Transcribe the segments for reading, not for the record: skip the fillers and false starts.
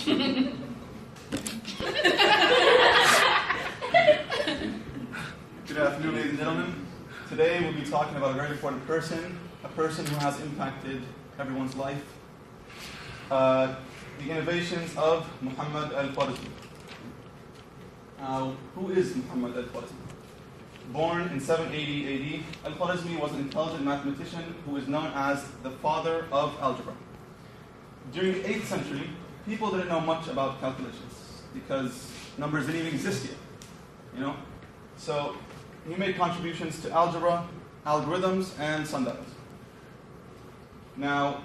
Good afternoon, ladies and gentlemen. Today we'll be talking about a very important person, a person who has impacted everyone's life. The innovations of Muhammad Al-Khwarizmi. Who is Muhammad Al-Khwarizmi? Born in 780 AD, Al-Khwarizmi was an intelligent mathematician who is known as the father of algebra. During the 8th century, people didn't know much about calculations because numbers didn't even exist yet. So he made contributions to algebra, algorithms, and sundials. Now,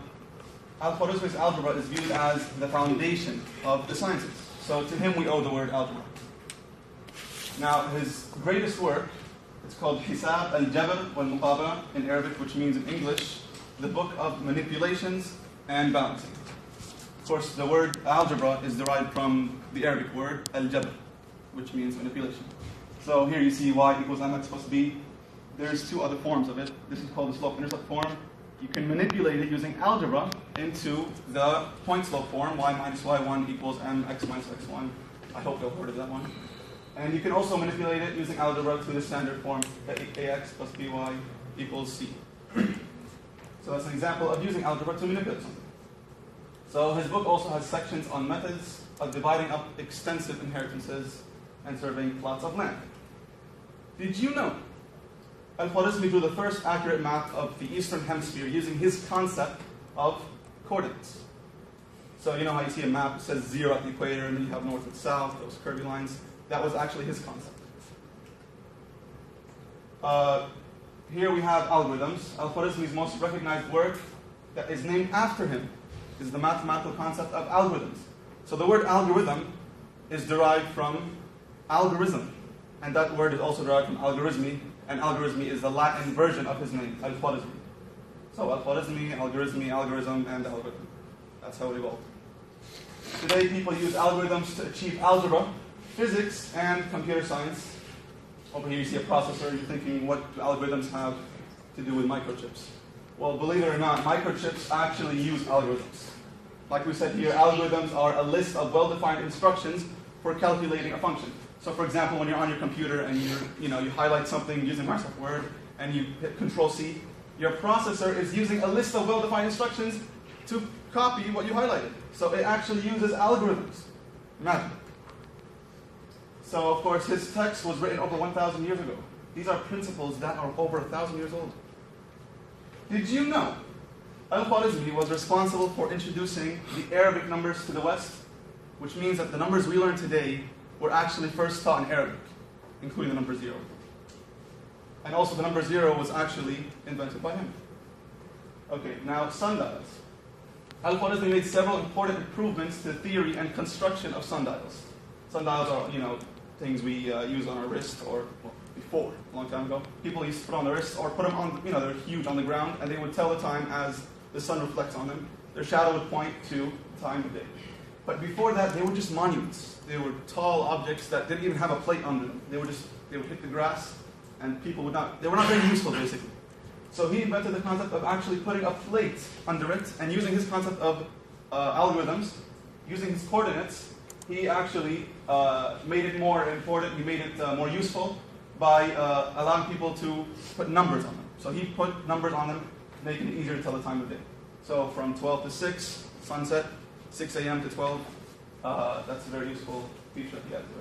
Al-Khwarizmi's algebra is viewed as the foundation of the sciences. So to him we owe the word algebra. Now, his greatest work, it's called Hisab al-Jabr wal-Muqabala in Arabic, which means in English, the book of manipulations and balancing. Of course, the word algebra is derived from the Arabic word al-Jabr, which means manipulation. So here you see y equals mx plus b. There's two other forms of it. This is called the slope-intercept form. You can manipulate it using algebra into the point-slope form, y minus y1 equals mx minus x1. I hope you've heard of that one. And you can also manipulate it using algebra to the standard form, ax plus by equals c. So that's an example of using algebra to manipulate something. So his book also has sections on methods of dividing up extensive inheritances and surveying plots of land. Did you know Al-Khwarizmi drew the first accurate map of the Eastern Hemisphere using his concept of coordinates? So you know how you see a map, it says 0 at the equator, and then you have north and south, those curvy lines. That was actually his concept. Here we have algorithms. Al-Khwarizmi's most recognized work that is named after him is the mathematical concept of algorithms. So the word algorithm is derived from algorithm, and that word is also derived from Al-Khwarizmi, and Al-Khwarizmi is the Latin version of his name, Al-Khwarizmi. So Al-Khwarizmi, Al-Khwarizmi, algorithm, and algorithm. That's how it evolved. Today people use algorithms to achieve algebra, physics, and computer science. Over here you see a processor, you're thinking, what do algorithms have to do with microchips? Well, believe it or not, microchips actually use algorithms. Like we said here, algorithms are a list of well-defined instructions for calculating a function. So for example, when you're on your computer and you highlight something using Microsoft Word and you hit Control-C, your processor is using a list of well-defined instructions to copy what you highlighted. So it actually uses algorithms. Imagine. So of course, his text was written over 1,000 years ago. These are principles that are over 1,000 years old. Did you know Al-Khwarizmi was responsible for introducing the Arabic numbers to the West? Which means that the numbers we learn today were actually first taught in Arabic, including the number 0. And also the number 0 was actually invented by him. Okay, now sundials. Al-Khwarizmi made several important improvements to the theory and construction of sundials. Sundials are, things we use on our wrist, or before, a long time ago. People used to put on their wrists or put them on, they're huge on the ground, and they would tell the time as the sun reflects on them. Their shadow would point to the time of day. But before that, they were just monuments. They were tall objects that didn't even have a plate under them. They would hit the grass, and they were not very useful, basically. So he invented the concept of actually putting a plate under it, and using his concept of algorithms, using his coordinates, he actually made it more important, he made it more useful by allowing people to put numbers on them. So he put numbers on them, making it easier to tell the time of day. So from 12 to 6, sunset, 6 a.m. to 12, that's a very useful feature that he had to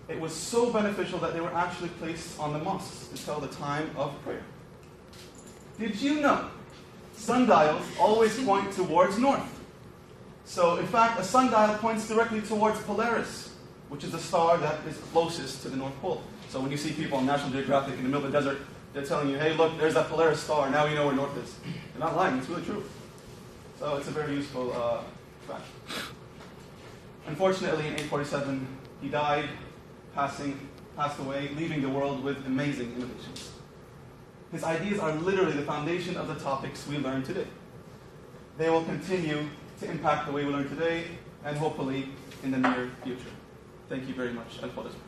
it. It was so beneficial that they were actually placed on the mosques to tell the time of prayer. Did you know sundials always point towards north? So in fact, a sundial points directly towards Polaris, which is the star that is closest to the North Pole. So when you see people on National Geographic in the middle of the desert, they're telling you, hey, look, there's that Polaris star, now you know where north is. They're not lying, it's really true. So it's a very useful fact. Unfortunately, in 847, he died, passed away, leaving the world with amazing innovations. His ideas are literally the foundation of the topics we learn today. They will continue to impact the way we learn today, and hopefully in the near future. Thank you very much. Al-Khwarizmi.